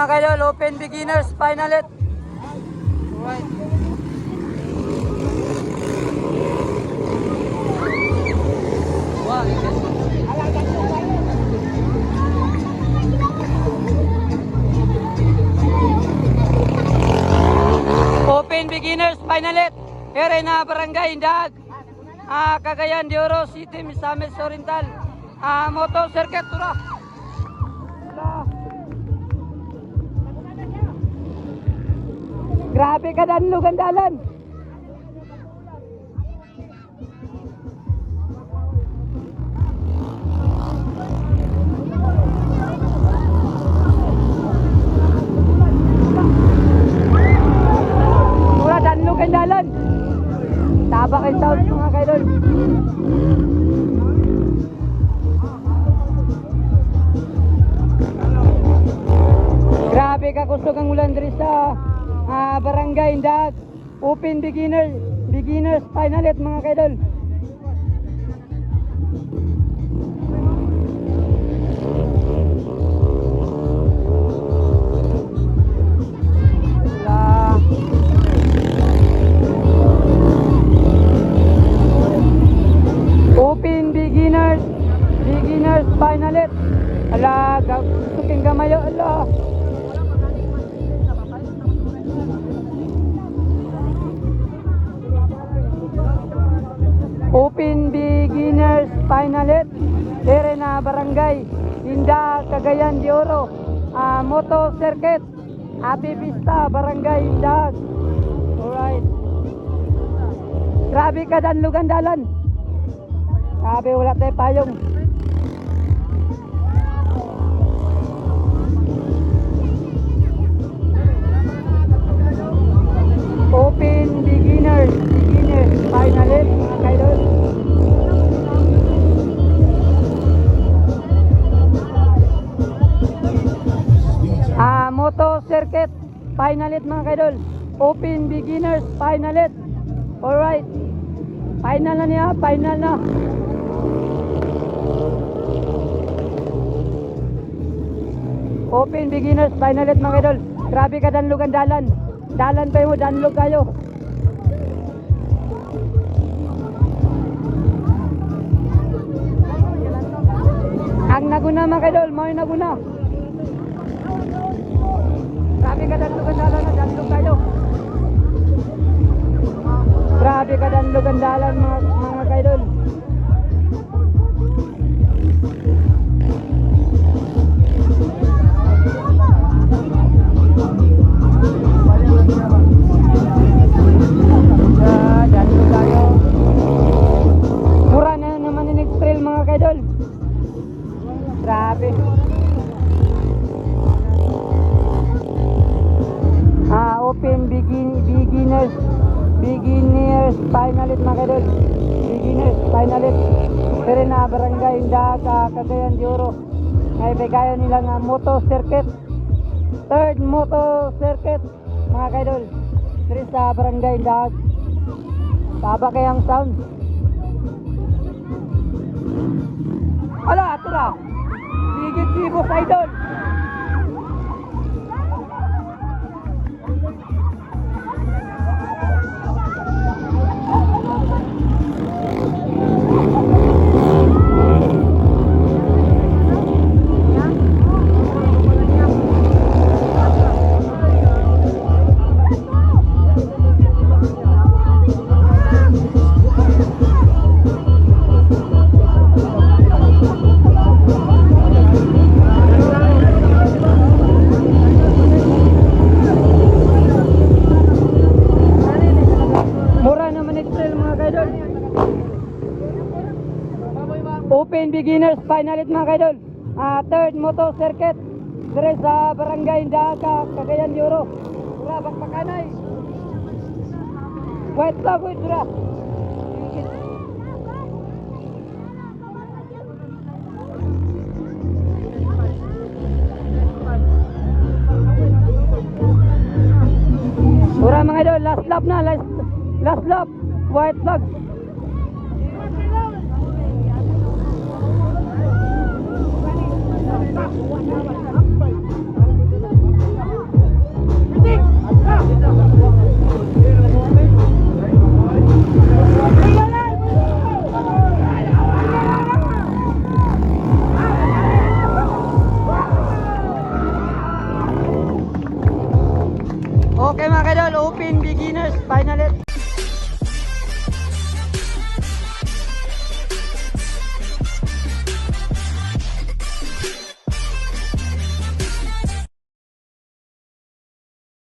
mga kaidol, open beginners, finalet. Alright. Open beginners, finalet. Here na barangay Indaag. Cagayan de Oro City, Misamis Oriental. Motor circuit tura. Grabe ka dan lugandalan. Mura dan lugandalan. Tabak ang sound mga kaidol. Grabe ka kusog ang ulan diri sa barangay Indaag. Open beginners finalet mga kaidol. Open beginners finalet. Ala, suking gamayo ala. Open beginners finalet. Ere na barangay Indaag, Cagayan de Oro. Moto circuit. Happy Pista, barangay Indaag. Alright. Grabe ka dan lugandalan. Grabe wala tayo payong. Open beginners finalet mga kaidol. Moto circuit finalet mga kaidol. Open beginners finalet. Alright. Final na niya, final na. Open beginners finalet mga kaidol. Grabe ka danlog ang dalan. Dalan tayo mo, danlog kayo. Ang naguna mga kaidol, may naguna. Grabe ka danlog ang dalan na danlog kayo. Grabe ka danlog ang dalan mga kaidol. Danlog kayo. Mura na naman yung next trail mga kaidol. Grabe. Open beginners finalet mga kaidol. Beginners finalet. Pero na barangay Indaag, Cagayan de Oro. Ngayon kayo nilang moto circuit. Third moto circuit mga kaidol. Pero sa barangay Indaag. Taba kayang sound. Ala, ito na. Bigit si Boss Idol. Open beginners finalet mga kaidol. Third moto circuit dire sa barangay Indaag, Cagayan de Oro. Dura bakpakanay. Wait lang ko dura. Dura mga kaidol, last lap na, last lap. White flag. idol, open beginners, final it.